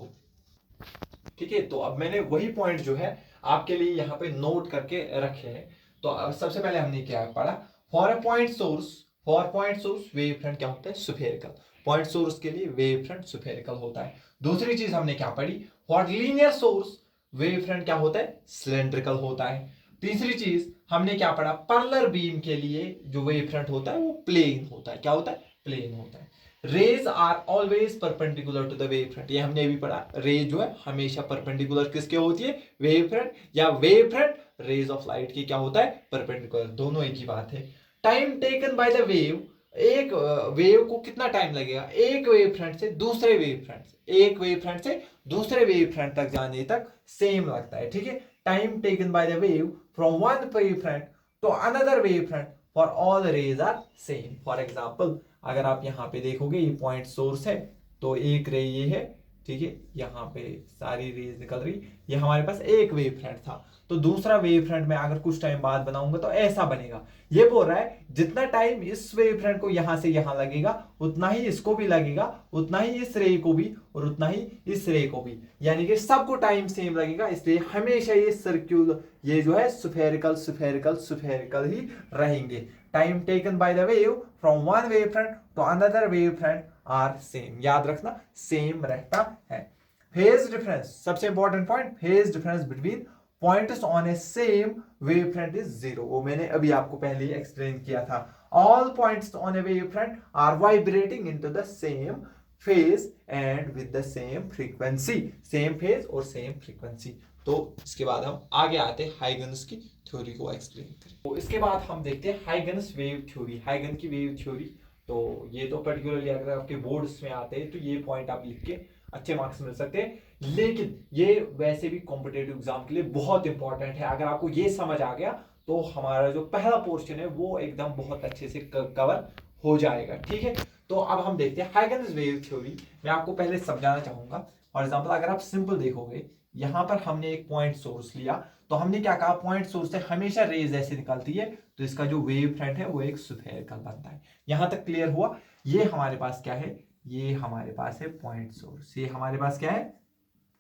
ठीक है, तो अब मैंने वही पॉइंट जो है आपके लिए यहाँ पे नोट करके रखे हैं। तो अब सबसे पहले हमने क्या पढ़ा, for a point source wave front क्या होता है, स्फेरिकल। पॉइंट सोर्स के लिए वेव फ्रंट स्फेरिकल होता है। दूसरी चीज हमने क्या पढ़ी, for linear source wave front क्या होता है, सिलेंड्रिकल होता है। तीसरी चीज हमने क्या पढ़ा, पैरेलल बीम के लिए जो वेव फ्रंट होता है वो प्लेन होता है। क्या होता है, प्लेन होता है। Rays are always perpendicular to the wave front, ये हमने अभी पढ़ा। रेज जो है हमेशा परपेंडिकुलर किसके होती है, वेव फ्रंट, या wave front rays of light की क्या होता है, परपेंडिकुलर। दोनों एक ही बात है। Time taken by the wave, एक वेव को कितना टाइम लगेगा एक वेव फ्रंट से दूसरे वेव फ्रंट एक वेव फ्रंट से दूसरे वेव फ्रंट तक जाने तक सेम लगता है। ठीक है, time taken by the wave from one wave front to another wave front for all rays are same. For example, अगर आप यहाँ पे देखोगे ये पॉइंट सोर्स है, तो एक रे ये है, ठीक है, यहाँ पे सारी रेज निकल रही, ये हमारे पास एक वेव फ्रंट था। तो दूसरा वेव फ्रंट में अगर कुछ टाइम बाद बनाऊंगा तो ऐसा बनेगा। ये बोल रहा है जितना टाइम इस वेव फ्रंट को यहां से यहां लगेगा उतना ही इसको भी लगेगा, उतना ही इस रे को भी, और उतना ही इस रे को भी, यानी कि सबको टाइम सेम लगेगा। इसलिए हमेशा ये सर्क्यूलर, ये जो है स्फेरिकल स्फेरिकल स्फेरिकल ही रहेंगे। Time taken by the wave from one wave front to another wave front are same, याद रखना सेम रहता है। फेज डिफरेंस, सबसे important point, phase difference between points on a same wave front is zero. वो मैंने अभी आपको पहले ही एक्सप्लेन किया था। All points on a wave front are vibrating into the same phase and with the same frequency, same phase और same frequency. तो इसके बाद हम आगे आते हैं हाइगन्स की थ्योरी को एक्सप्लेन करें। तो इसके बाद हम देखते हैं हाइगन्स वेव थ्योरी, हाइगन की वेव थ्योरी। तो ये तो पर्टिकुलरली अगर आपके बोर्ड्स में आते हैं तो ये पॉइंट आप लिख के अच्छे मार्क्स मिल सकते हैं, लेकिन ये वैसे भी कॉम्पिटेटिव एग्जाम के लिए बहुत इंपॉर्टेंट है। अगर आपको ये समझ आ गया तो हमारा जो पहला पोर्शन है वो एकदम बहुत अच्छे से कवर हो जाएगा। ठीक है, तो अब हम देखते हैं हाइगन्स वेव थ्योरी। मैं आपको पहले समझाना चाहूंगा। फॉर एग्जाम्पल, अगर आप सिंपल देखोगे, यहां पर हमने एक पॉइंट सोर्स लिया, तो हमने क्या कहा, पॉइंट सोर्स से हमेशा रेज ऐसे निकलती है, तो इसका जो वेव फ्रंट है वो एक स्फेरिकल बनता है। यहां तक क्लियर हुआ। ये हमारे पास क्या है, ये हमारे पास है पॉइंट सोर्स। ये हमारे पास क्या है,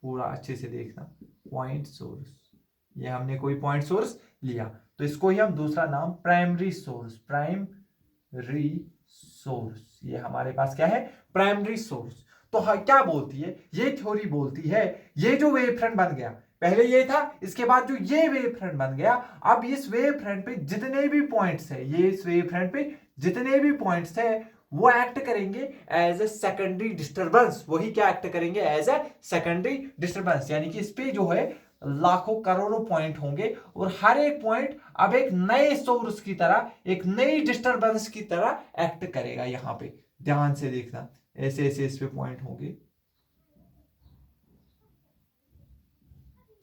पूरा अच्छे से देखना, पॉइंट सोर्स। ये हमने कोई पॉइंट सोर्स लिया, तो इसको ही हम दूसरा नाम प्राइमरी सोर्स, प्राइमरी सोर्स, ये हमारे पास क्या है, प्राइमरी सोर्स। तो क्या बोलती है ये थ्योरी, बोलती है ये जो वेव फ्रंट बन गया, पहले ये था, इसके बाद जो ये वेव फ्रंट बन गया, अब इस वेव फ्रंट पे जितने भी पॉइंट्स है, ये इस वेव फ्रंट पे जितने भी पॉइंट्स है वो एक्ट करेंगे एज ए सेकेंडरी डिस्टर्बेंस। वही क्या एक्ट करेंगे, एज ए सेकेंडरी डिस्टर्बेंस, यानी कि इस पे जो है लाखों करोड़ों पॉइंट होंगे, और हर एक पॉइंट अब एक नए सोर्स की तरह, एक नई डिस्टर्बेंस की तरह एक्ट करेगा। यहां पे ध्यान से देखना, ऐसे ऐसे इस पे पॉइंट होंगे,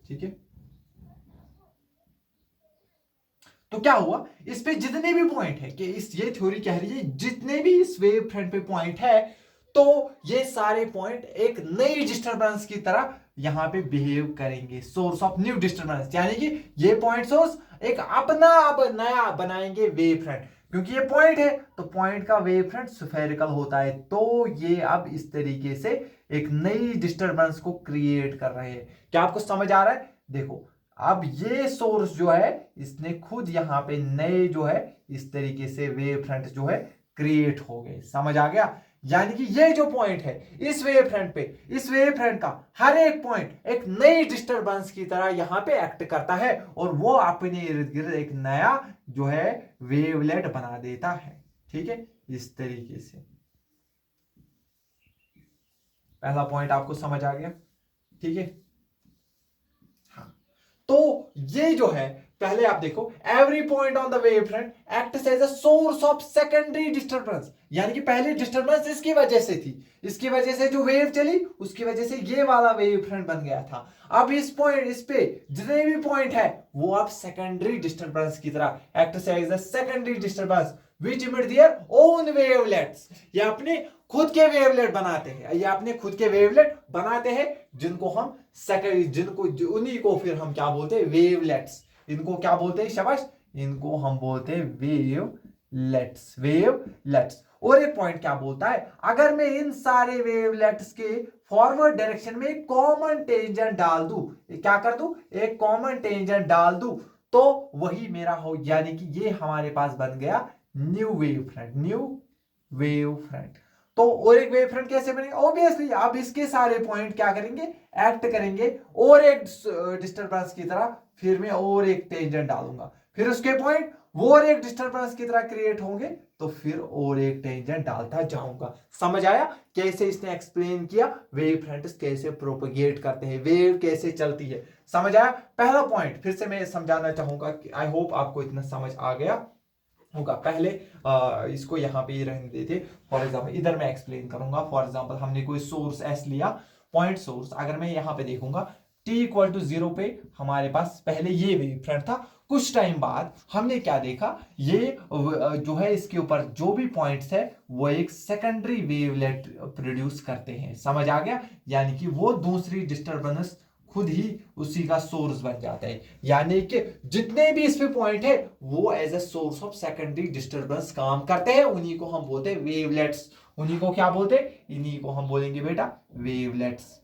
ठीक है। तो क्या हुआ, इस पे जितने भी पॉइंट है, कि इस, ये थ्योरी कह रही है जितने भी इस वेव फ्रंट पे पॉइंट है, तो ये सारे पॉइंट एक नई डिस्टरबेंस की तरह यहां पे बिहेव करेंगे, सोर्स ऑफ न्यू डिस्टरबेंस, यानी कि ये पॉइंट सोर्स एक अपना अब नया बनाएंगे वेव फ्रंट। क्योंकि ये पॉइंट है तो पॉइंट का वेव फ्रंट स्फेरिकल होता है, तो ये अब इस तरीके से एक नई डिस्टरबेंस को क्रिएट कर रहे हैं। क्या आपको समझ आ रहा है, देखो अब ये सोर्स जो है इसने खुद यहां पे नए जो है इस तरीके से वेव फ्रंट जो है क्रिएट हो गए, समझ आ गया। यानी कि ये जो पॉइंट है इस वेव फ्रंट पे, इस वेव फ्रंट का हर एक पॉइंट एक नई डिस्टरबेंस की तरह यहां पे एक्ट करता है, और वो अपने इर्द गिर्द एक नया जो है वेवलेट बना देता है। ठीक है, इस तरीके से पहला पॉइंट आपको समझ आ गया, ठीक है। तो ये जो है, पहले आप देखो, every point on the wave front acts as a source of secondary disturbance, यानी कि पहले डिस्टरबेंस इसकी वजह से थी, इसकी वजह से जो वेव चली उसकी वजह से ये वाला वेव फ्रंट बन गया था। अब इस पॉइंट, इस पे जितने भी पॉइंट है वो अब सेकेंडरी डिस्टरबेंस की तरह acts as a secondary disturbance which emit their own wavelets, ये अपने खुद के वेवलेट बनाते हैं, ये अपने खुद के वेवलेट बनाते हैं, जिनको हम उन्हीं को फिर हम क्या बोलते हैं, वेवलेट्स। इनको क्या बोलते हैं, शाबाश, इनको हम बोलते हैं वेवलेट्स, वेवलेट्स। और एक पॉइंट क्या बोलता है, अगर मैं इन सारे वेवलेट्स के फॉरवर्ड डायरेक्शन में एक कॉमन टेंजेंट डाल दूं, क्या कर दूं, एक कॉमन टेंजेंट डाल दूं, तो वही मेरा हो, यानी कि ये हमारे पास बन गया new wave front, new wave front. तो और एक वेव फ्रंट कैसे बनेगा, ऑब्वियसली अब इसके सारे पॉइंट क्या करेंगे, एक्ट करेंगे और एक डिस्टरबेंस की तरह, फिर मैं और एक टेंजेंट डालूंगा, फिर उसके पॉइंट वो और एक डिस्टरबेंस की तरह क्रिएट होंगे, तो फिर और एक टेंजेंट डालता जाऊंगा। समझ आया कैसे इसने एक्सप्लेन किया वेव फ्रंट्स कैसे प्रोपेगेट करते हैं, वेव कैसे चलती है, समझ आया। पहला पॉइंट फिर से मैं समझाना चाहूंगा कि आई होप आपको इतना समझ आ गया होगा। पहले इसको यहाँ पे ही रहने देते, फॉर एग्जाम्पल इधर मैं एक्सप्लेन करूंगा। फॉर एग्जाम्पल हमने कोई सोर्स एस लिया, पॉइंट सोर्स, अगर मैं यहाँ पे देखूंगा t इक्वल टू 0 पे हमारे पास पहले ये वेव फ्रंट था, कुछ टाइम बाद हमने क्या देखा, ये जो है इसके ऊपर जो भी पॉइंट्स है वो एक सेकेंडरी वेवलेट प्रोड्यूस करते हैं, समझ आ गया, यानी कि वो दूसरी डिस्टरबेंस खुद ही उसी का सोर्स बन जाता है, यानी कि जितने भी इस पे पॉइंट है वो as a source of secondary disturbance काम करते हैं, उन्हीं को हम बोलते हैं वेवलेट्स, उन्हीं को क्या बोलते हैं, इन्हीं को हम बोलेंगे बेटा वेवलेट्स।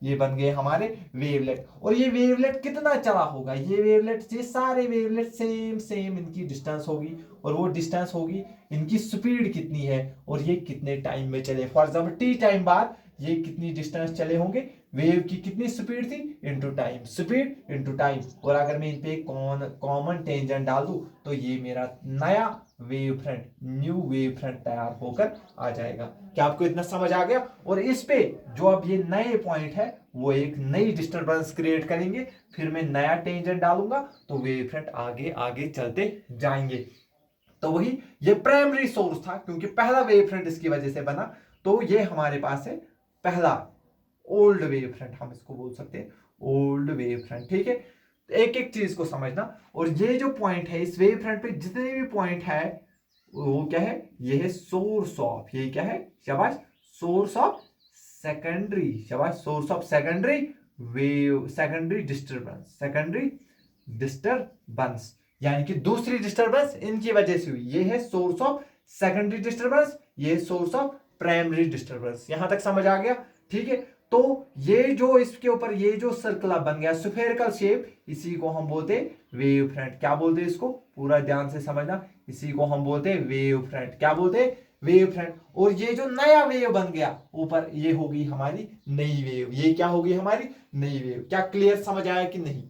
ये बन गए हमारे वेवलेट। और ये वेवलेट कितना चला होगा, ये वेवलेट, ये सारे वेवलेट सेम सेम इनकी डिस्टेंस होगी, और वो डिस्टेंस होगी, इनकी स्पीड कितनी है और ये कितने टाइम में चले। फॉर एग्जाम्पल टी टाइम बाद ये कितनी डिस्टेंस चले होंगे, वेव की कितनी स्पीड थी into time, speed into time. और अगर मैं इन पे कॉमन टेंजेंट डाल दूं तो ये मेरा नया wave front, new wave front तैयार होकर आ जाएगा। क्या आपको इतना समझ आ गया। और इस पे जो अब ये नए पॉइंट है वो एक नई डिस्टरबेंस क्रिएट करेंगे, फिर मैं नया टेंजेंट डालूंगा तो वेव फ्रंट आगे आगे चलते जाएंगे। तो वही ये प्राइमरी सोर्स था, क्योंकि पहला वेव फ्रंट इसकी वजह से बना, तो ये हमारे पास है पहला ओल्ड वेव फ्रंट, हम इसको बोल सकते हैं ओल्ड वेव फ्रंट, ठीक है। एक एक चीज को समझना। और ये जो पॉइंट है इस वेव फ्रंट पे जितने भी पॉइंट है वो क्या है, ये है सोर्स ऑफ, ये क्या है, शाबाश, सोर्स ऑफ सेकेंडरी, शाबाश, source of secondary wave, secondary disturbance, secondary disturbance, यानी कि दूसरी डिस्टरबेंस इनकी वजह से हुई। ये है सोर्स ऑफ सेकेंडरी डिस्टरबेंस, ये सोर्स ऑफ प्राइमरी डिस्टरबेंस। यहां तक समझ आ गया, ठीक है। तो ये जो इसके ऊपर ये जो सर्कल बन गया स्फेरिकल शेप, इसी को हम बोलते वेव फ्रंट। क्या बोलते हैं इसको, पूरा ध्यान से समझना, इसी को हम बोलते हैं वेव फ्रंट। क्या बोलते हैं, वेव फ्रंट। और ये जो नया वेव बन गया ऊपर, ये होगी हमारी नई वेव, ये क्या होगी हमारी नई वेव। क्या क्लियर समझ आया कि नहीं,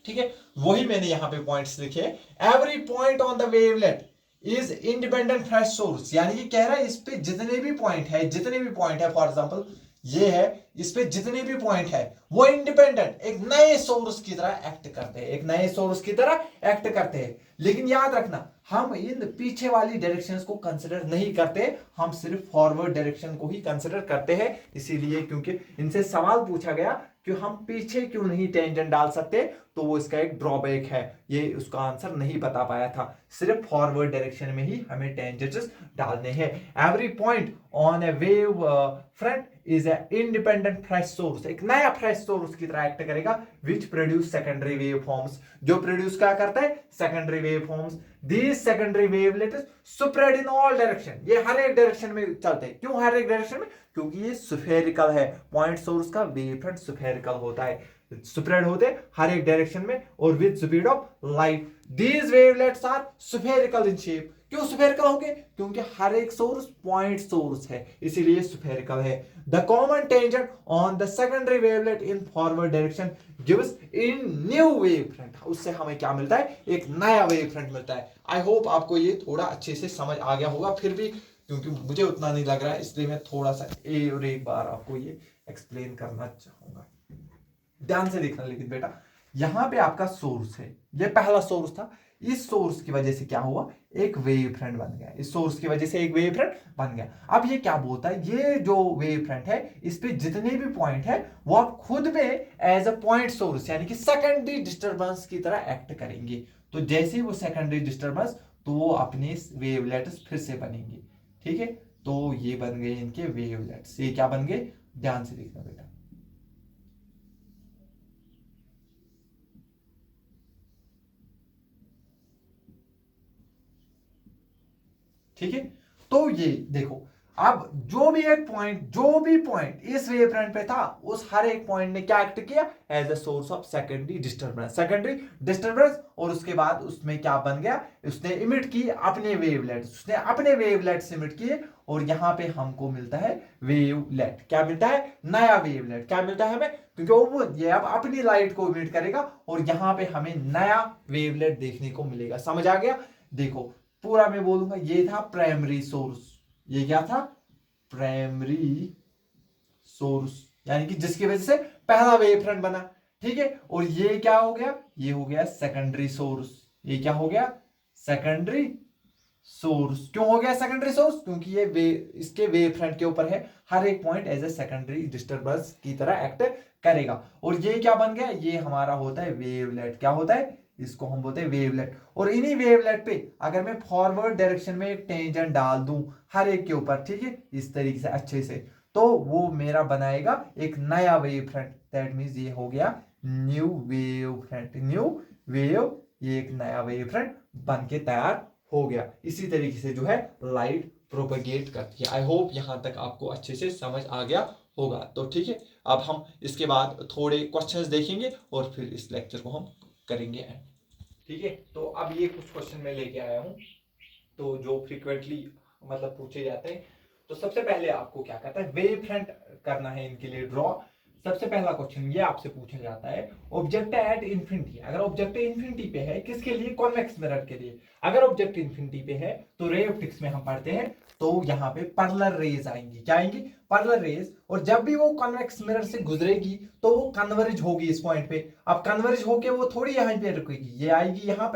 ठीक है। वही मैंने यहां पे पॉइंट्स लिखे, every point on the wavelet is independent fresh source, यानी कि कह रहा है इस पे जितने भी पॉइंट है, जितने भी पॉइंट है, फॉर एग्जांपल ये है, इस पे जितने भी पॉइंट है वो इंडिपेंडेंट एक नए सोर्स की तरह एक्ट करते हैं, एक नए सोर्स की तरह एक्ट करते हैं। लेकिन याद रखना हम इन पीछे वाली डायरेक्शंस को कंसिडर नहीं करते, हम सिर्फ फॉरवर्ड डायरेक्शन को ही कंसिडर करते हैं। इसीलिए क्योंकि इनसे सवाल पूछा गया कि हम पीछे क्यों नहीं टेंजेंट डाल सकते, तो वो इसका एक ड्रॉबैक है, ये उसका आंसर नहीं बता पाया था। सिर्फ फॉरवर्ड डायरेक्शन में ही हमें टेंजेंट्स डालने हैं। Every point on a wave front is a independent fresh source, एक नया फ्रेश सोर्स की तरह एक्ट करेगा, which produce secondary wave forms, जो प्रोड्यूस क्या करता है, secondary wave forms. These secondary wavelets spread in all direction, ये हर एक डायरेक्शन में चलते हैं। क्यों हर एक डायरेक्शन में, क्योंकि ये स्फेरिकल है, पॉइंट सोर्स का वेव फ्रंट स्फेरिकल होता है, स्प्रेड होते हैं हर एक डायरेक्शन में और with speed of light. These wavelets are spherical in shape. क्यों स्फेरिकल होंगे, क्योंकि हर एक सोर्स पॉइंट सोर्स है, इसीलिए स्फेरिकल है। The common tangent on the secondary wavelet in forward direction gives in new wave front, उससे हमें क्या मिलता है, एक नया वेव फ्रंट मिलता है। आई होप आपको ये थोड़ा अच्छे से समझ आ गया होगा, फिर भी क्योंकि मुझे उतना नहीं लग रहा है इसलिए मैं थोड़ा सा एक बार आपको ये एक्सप्लेन करना चाहूंगा। ध्यान से देखना लेकिन बेटा, यहां पे आपका सोर्स है, ये पहला सोर्स था, इस सोर्स की वजह से क्या हुआ, एक वेव फ्रंट बन गया, इस सोर्स की वजह से एक वेव फ्रंट बन गया। अब ये क्या बोलता है, ये जो वेव फ्रंट है इस पे जितने भी पॉइंट है वो आप खुद में एज अ पॉइंट सोर्स यानी कि सेकेंडरी डिस्टरबेंस की तरह एक्ट करेंगे। तो जैसे वो सेकेंडरी डिस्टरबेंस, तो वो अपने वेवलेट्स फिर से बनेंगे, ठीक है। तो ये बन गए इनके वेवलेट्स, ये क्या बन गए, ध्यान से देखना बेटा। ठीक है। तो ये देखो, अब जो भी पॉइंट इस वेव फ्रंट पे था, उस हर एक पॉइंट ने क्या एक्ट किया, as a source of secondary disturbance, और उसके बाद उसमें क्या बन गया, उसने इमिट की अपने वेवलेट्स इमिट किए, और यहां पे हमको मिलता है वेवलेट। क्या मिलता है, नया वेवलेट। क्या मिलता है हमें, क्योंकि वो ये अब अपनी लाइट को इमिट करेगा, और यहां पे हमें नया वेवलेट देखने को मिलेगा। समझ आ गया। देखो पूरा मैं बोलूंगा, ये था प्राइमरी सोर्स, ये क्या था, प्राइमरी सोर्स, यानी कि जिसकी वजह से पहला वेव फ्रंट बना। ठीक है, और ये क्या हो गया, ये हो गया सेकेंडरी सोर्स। ये क्या हो गया, सेकेंडरी सोर्स। क्यों हो गया सेकेंडरी सोर्स, क्योंकि ये इसके वेव फ्रंट के ऊपर है, हर एक point as a secondary disturbance की तरह एक्ट करेगा। और ये क्या बन गया, ये हमारा होता है वेवलेट। क्या होता है, इसको हम बोलते हैं वेवलेट। और इन्हीं वेवलेट पे अगर मैं फॉरवर्ड डायरेक्शन में एक टेंजेंट डाल दूं हर एक के ऊपर, ठीक है, इस तरीके से अच्छे से, तो वो मेरा बनाएगा एक नया वेव फ्रंट। दैट मीन्स ये हो गया न्यू वेव फ्रंट। ये एक नया वेव फ्रंट बन के तैयार हो गया। इसी तरीके से जो है लाइट प्रोपेगेट करती है। आई होप यहां तक आपको अच्छे से समझ आ गया होगा। तो ठीक है, अब हम इसके बाद थोड़े क्वेश्चंस देखेंगे और फिर इस लेक्चर को हम करेंगे एंड। ठीक है, तो अब ये कुछ क्वेश्चन मैं लेके आया हूं, तो जो फ्रीक्वेंटली मतलब पूछे जाते हैं। तो सबसे पहले आपको क्या करता है, वेव फ्रंट करना है इनके लिए ड्रॉ। सबसे पहला क्वेश्चन ये आपसे पूछा जाता है, ऑब्जेक्ट एट इंफिनिटी। अगर ऑब्जेक्ट इंफिनिटी पे है, किसके लिए, कॉन्वेक्स मिरर के लिए। अगर ऑब्जेक्ट इंफिनिटी पे है तो रे ऑप्टिक्स में हम पढ़ते हैं, तो यहाँ पे पैरेलल रेज आएंगी। क्या आएंगी, पैरेलल रेज। और जब भी वो कॉन्वेक्स मिरर से गुजरेगी तो वो कन्वर्ज होगी इस पॉइंट पे। अब कन्वर्ज होके वो थोड़ी यहाँ पे रुकेगी, ये आएगी यहाँ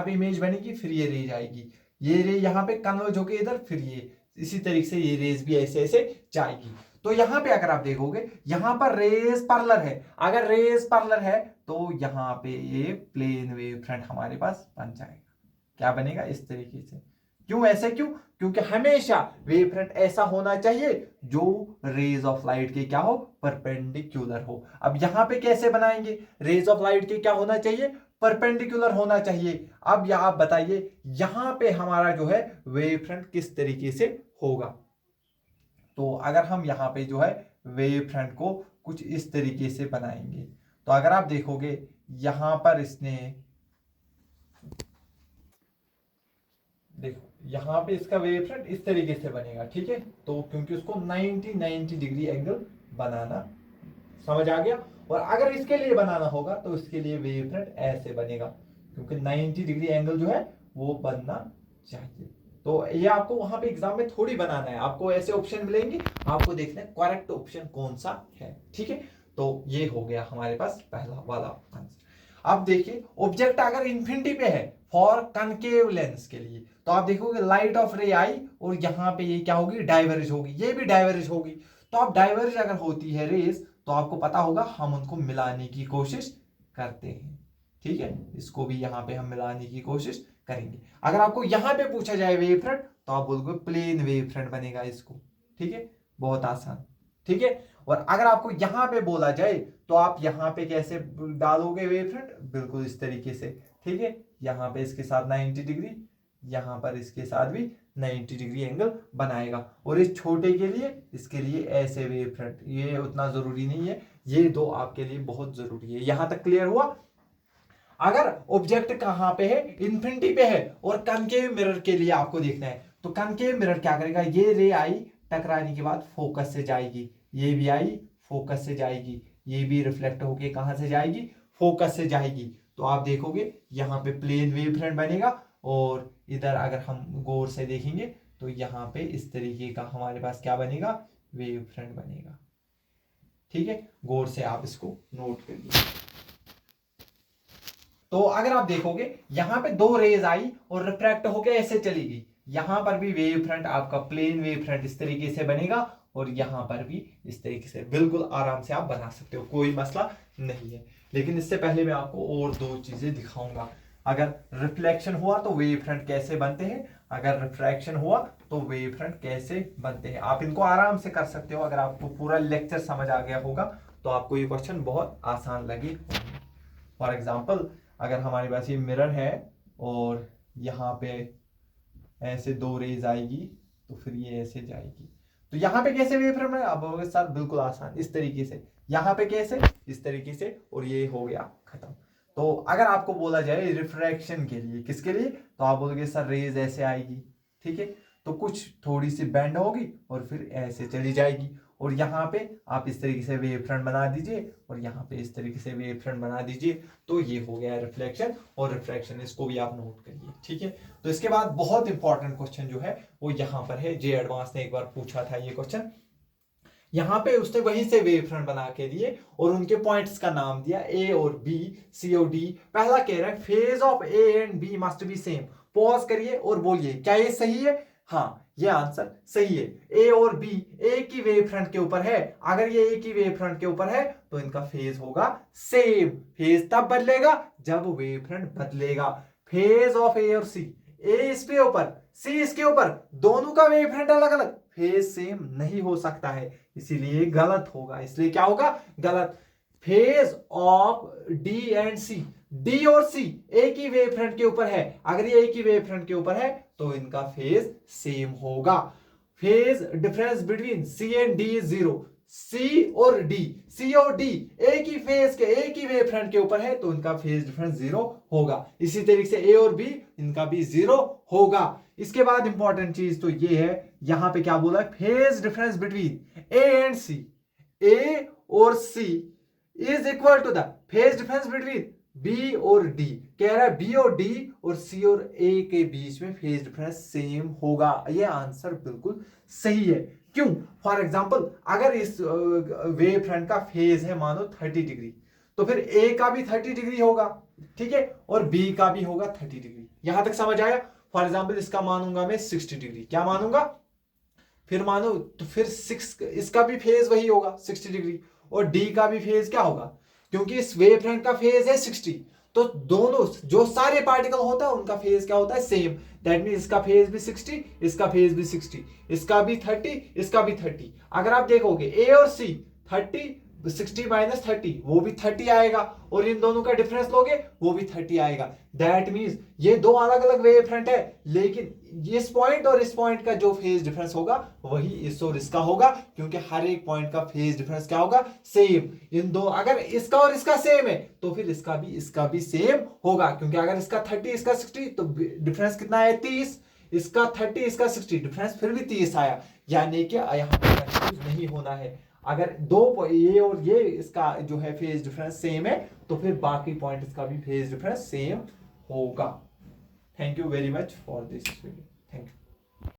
पे इमेज बनेगी, फिर ये रेज आएगी, ये रे यहाँ पे कन्वर्ज होके इधर, फिर ये, इसी तरीके से ये रेज भी ऐसे ऐसे जाएगी। तो यहां पे अगर आप देखोगे, यहां पर रेज पैरेलल है। अगर रेज पैरेलल है तो यहां पे ये प्लेन वेव फ्रंट हमारे पास बन जाएगा। क्या बनेगा, इस तरीके से। क्यों ऐसे, क्यों, क्योंकि हमेशा वेव फ्रंट ऐसा होना चाहिए जो रेज ऑफ लाइट के क्या हो, परपेंडिकुलर हो। अब यहां पे कैसे बनाएंगे, रेज ऑफ लाइट के क्या होना चाहिए, परपेंडिकुलर होना चाहिए। अब आप बताइए यहां पे हमारा जो है वेव फ्रंट किस तरीके से होगा। तो अगर हम यहाँ पे जो है वेव फ्रंट को कुछ इस तरीके से बनाएंगे, तो अगर आप देखोगे यहां पर इसने, देखो यहां पे इसका वेव फ्रंट इस तरीके से बनेगा। ठीक है, तो क्योंकि उसको 90 डिग्री एंगल बनाना, समझ आ गया। और अगर इसके लिए बनाना होगा तो इसके लिए वेव फ्रंट ऐसे बनेगा, क्योंकि 90 डिग्री एंगल जो है वो बनना चाहिए। तो ये आपको वहां पे एग्जाम में थोड़ी बनाना है, आपको ऐसे ऑप्शन मिलेंगे, आपको देखना है करेक्ट ऑप्शन कौन सा है। ठीक है, तो ये हो गया हमारे पास पहला वाला आंसर। अब देखिए ऑब्जेक्ट अगर इंफिनिटी पे है फॉर कनकेव लेंस के लिए, तो आप देखोगे लाइट ऑफ रे आई, और यहाँ पे ये क्या होगी, डाइवर्ज होगी, ये भी डाइवर्ज होगी। तो अब डाइवर्ज अगर होती है रेस, तो आपको पता होगा हम उनको मिलाने की कोशिश करते हैं। ठीक है, इसको भी यहाँ पे हम मिलाने की कोशिश करेंगे। अगर आपको यहाँ पे पूछा जाए वेव फ्रंट, तो आप बोलोगे प्लेन वेव फ्रंट बनेगा इसको। ठीक है, बहुत आसान। ठीक है, और अगर आपको यहाँ पे बोला जाए तो आप यहाँ पे कैसे डालोगे वेव फ्रंट, बिल्कुल इस तरीके से। ठीक है, यहाँ पे इसके साथ 90 डिग्री, यहाँ पर इसके साथ भी 90 डिग्री एंगल बनाएगा। और इस छोटे के लिए, इसके लिए ऐसे वेव फ्रंट, ये उतना जरूरी नहीं है, ये दो आपके लिए बहुत जरूरी है। यहां तक क्लियर हुआ। अगर ऑब्जेक्ट कहां पे है, इंफिनिटी पे है, और कनकेव मिरर के लिए आपको देखना है, तो कनकेव मिरर क्या करेगा, ये रे आई टकराने के बाद फोकस से जाएगी, ये भी आई फोकस से जाएगी, ये भी रिफ्लेक्ट होके कहां से जाएगी, फोकस से जाएगी। तो आप देखोगे यहाँ पे प्लेन वेव फ्रंट बनेगा, और इधर अगर हम गौर से देखेंगे तो यहाँ पे इस तरीके का हमारे पास क्या बनेगा, वेव फ्रंट बनेगा। ठीक है, गौर से आप इसको नोट करिए। तो अगर आप देखोगे यहां पे दो रेज आई और रिफ्रैक्ट होकर ऐसे चली गई, यहां पर भी वेव फ्रंट आपका प्लेन वेव फ्रंट इस तरीके से बनेगा, और यहां पर भी इस तरीके से, बिल्कुल आराम से आप बना सकते हो, कोई मसला नहीं है। लेकिन इससे पहले मैं आपको और दो चीजें दिखाऊंगा। अगर रिफ्लेक्शन हुआ तो वेव फ्रंट कैसे बनते हैं, अगर रिफ्रैक्शन हुआ तो वेव फ्रंट कैसे बनते हैं, आप इनको आराम से कर सकते हो। अगर आपको पूरा लेक्चर समझ आ गया होगा तो आपको ये क्वेश्चन बहुत आसान लगे होंगे। फॉर एग्जाम्पल, अगर हमारे पास ये मिरर है और यहाँ पे ऐसे 2 रेज आएगी तो फिर ये ऐसे जाएगी। तो यहाँ पे कैसे वेव फ्रंट है? अब सर बिल्कुल आसान, इस तरीके से, यहाँ पे कैसे, इस तरीके से, और ये हो गया खत्म। तो अगर आपको बोला जाए रिफ्रैक्शन के लिए, किसके लिए, तो आप बोलोगे सर रेज ऐसे आएगी, ठीक है, तो कुछ थोड़ी सी बेंड होगी और फिर ऐसे चली जाएगी, और यहाँ पे आप इस तरीके से वेव फ्रंट बना दीजिए और यहाँ पे इस तरीके से वेव फ्रंट बना दीजिए, तो ये हो गया रिफ्लेक्शन और रिफ्रैक्शन। इसको भी आप नोट करिए, ठीक है। तो इसके बाद बहुत इंपॉर्टेंट क्वेश्चन जो है वो यहाँ पर है, जे एडवांस ने एक बार पूछा था ये क्वेश्चन। यहाँ पे उसने वहीं से वेव फ्रंट बना के दिए और उनके पॉइंट्स का नाम दिया ए और बी, सी और डी। पहला कह रहा है phase of A and B must be same. Pause करिए और बोलिए क्या ये सही है? हाँ, ये आंसर सही है। ए और बी एक ही वेव फ्रंट के ऊपर है, अगर ये एक ही वेव फ्रंट के ऊपर है तो इनका फेज होगा सेम। फेज तब बदलेगा जब वेव फ्रंट बदलेगा। फेज ऑफ ए और सी, ए इसके ऊपर, सी इसके ऊपर, दोनों का वेव फ्रंट अलग अलग, फेज सेम नहीं हो सकता है, इसीलिए गलत होगा। इसलिए क्या होगा? गलत। Phase of D and C, D और सी एक ही वेव फ्रंट के ऊपर है, अगर ये एक ही वेव फ्रंट के ऊपर है तो इनका फेज सेम होगा। Phase difference between C and D is 0। C और डी, सी और डी एक ही फेज के, एक ही वेव फ्रंट के ऊपर है तो इनका फेज डिफरेंस 0 होगा। इसी तरीके से ए और बी, इनका भी 0 होगा। इसके बाद इंपॉर्टेंट चीज तो ये है, यहां पे क्या बोला है? Phase difference between A and C, A और C is equal to the phase difference between B और डी। कह रहा है बी और डी और सी और ए के बीच में फेज डिफरेंस सेम होगा। ये आंसर बिल्कुल सही है। क्यों? फॉर एग्जाम्पल अगर इस वेव फ्रंट का फेज है मानो 30 डिग्री, तो फिर ए का भी 30 डिग्री होगा, ठीक है, और बी का भी होगा 30 डिग्री। यहां तक समझ आया? फॉर एग्जाम्पल इसका मानूंगा मैं 60 डिग्री, क्या मानूंगा, फिर मानो तो फिर 6 इसका भी फेज वही होगा 60 डिग्री, और डी का भी फेज क्या होगा, क्योंकि इस वेव फ्रंट का फेज है 60, तो दोनों जो सारे पार्टिकल होता है उनका फेज क्या होता है? सेम। दैट मीन इसका फेज भी 60, इसका फेज भी 60, इसका भी 30, इसका भी 30। अगर आप देखोगे ए और सी 30, 60 माइनस 30 वो भी 30 आएगा, और इन दोनों का डिफरेंस लोगे वो भी 30 आएगा। दैट मीन्स ये दो अलग अलग वेव फ्रंट है, लेकिन इस पॉइंट और इस पॉइंट का जो फेज डिफरेंस होगा वही इस और इसका होगा, क्योंकि हर एक पॉइंट का फेज डिफरेंस क्या होगा? सेम। इन दो, अगर इसका और इसका सेम है तो फिर इसका भी सेम होगा, क्योंकि अगर इसका 30 इसका 60 तो डिफरेंस कितना है? 30। इसका 30 इसका 60 डिफरेंस फिर भी 30 आया, यानी कि यहाँ पर कंफ्यूज नहीं होना है। अगर दो ये और ये इसका जो है फेज डिफरेंस सेम है तो फिर बाकी पॉइंट इसका भी फेज डिफरेंस सेम होगा। Thank you very much for this video. Thank you.